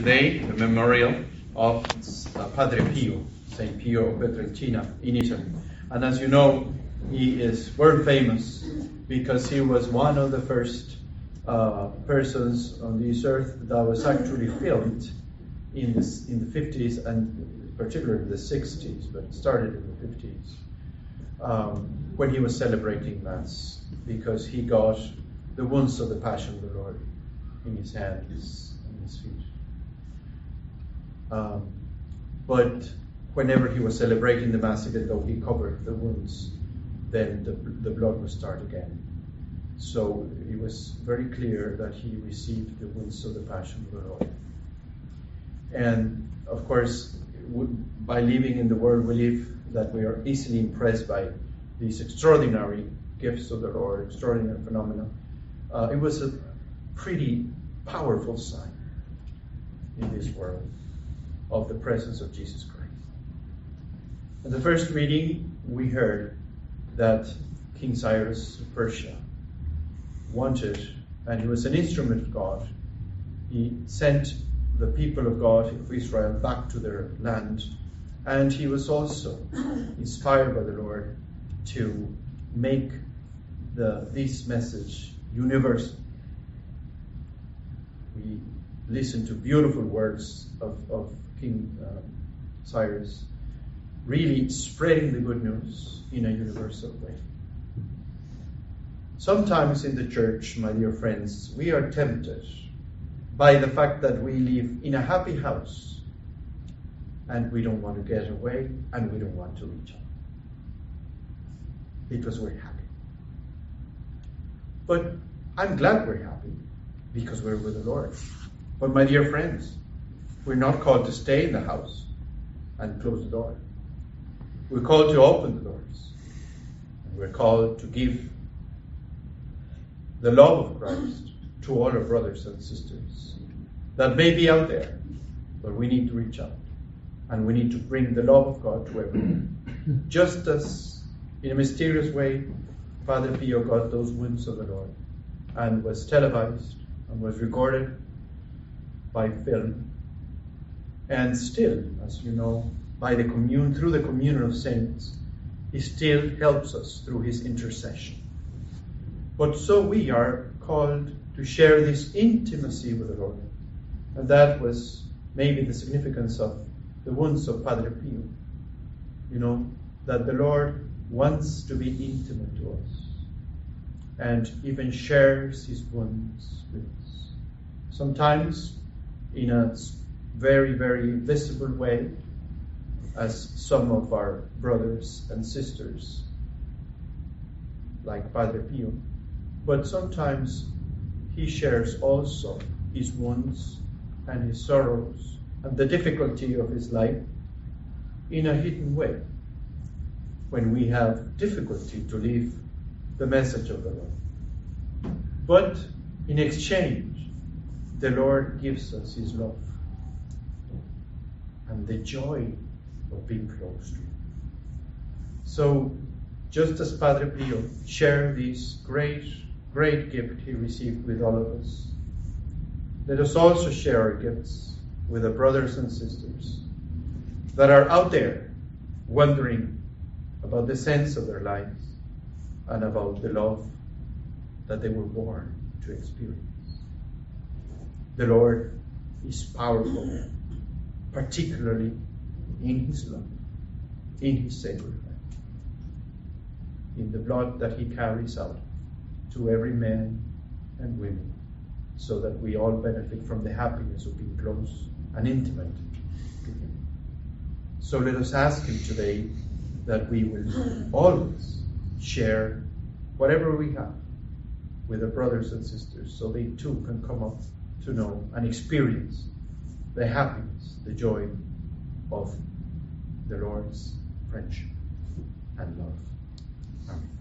Today, the memorial of Padre Pio, St. Pio of Pietrelcina in Italy. And as you know, he is world famous because he was one of the first persons on this earth that was actually filmed in the 50s and particularly the 60s, but it started in the 50s when he was celebrating Mass, because he got the wounds of the Passion of the Lord in his hands and his feet. But whenever he was celebrating the Mass, even though he covered the wounds, then the blood would start again. So it was very clear that he received the wounds of the Passion of the Lord. And of course, by living in the world we live, that we are easily impressed by these extraordinary gifts of the Lord, extraordinary phenomena. It was a pretty powerful sign in this world of the presence of Jesus Christ. In the first reading, we heard that King Cyrus of Persia wanted, and he was an instrument of God, he sent the people of God, of Israel, back to their land, and he was also inspired by the Lord to make this message universal. We listened to beautiful words of King Cyrus, really spreading the good news in a universal way. Sometimes in the church, my dear friends, we are tempted by the fact that we live in a happy house and we don't want to get away and we don't want to reach out because we're happy. But I'm glad we're happy because we're with the Lord. But my dear friends, we're not called to stay in the house and close the door. We're called to open the doors. And we're called to give the love of Christ to all our brothers and sisters that may be out there, but we need to reach out. And we need to bring the love of God to everyone. Just as in a mysterious way, Padre Pio got those wounds of the Lord and was televised and was recorded by film. And still, as you know, through the communion of saints, he still helps us through his intercession. But so we are called to share this intimacy with the Lord. And that was maybe the significance of the wounds of Padre Pio. You know, that the Lord wants to be intimate to us and even shares his wounds with us. Sometimes in a very, very visible way, as some of our brothers and sisters, like Padre Pio, but sometimes he shares also his wounds and his sorrows and the difficulty of his life in a hidden way, when we have difficulty to live the message of the Lord. But in exchange, the Lord gives us his love and the joy of being close to him. So, just as Padre Pio shared this great gift he received with all of us, let us also share our gifts with the brothers and sisters that are out there wondering about the sense of their lives and about the love that they were born to experience. The Lord is powerful, particularly in his love, in his sacrifice, in the blood that he carries out to every man and women, so that we all benefit from the happiness of being close and intimate to him. So let us ask him today that we will always share whatever we have with the brothers and sisters, so they too can come up to know and experience the happiness, the joy of the Lord's friendship and love. Amen.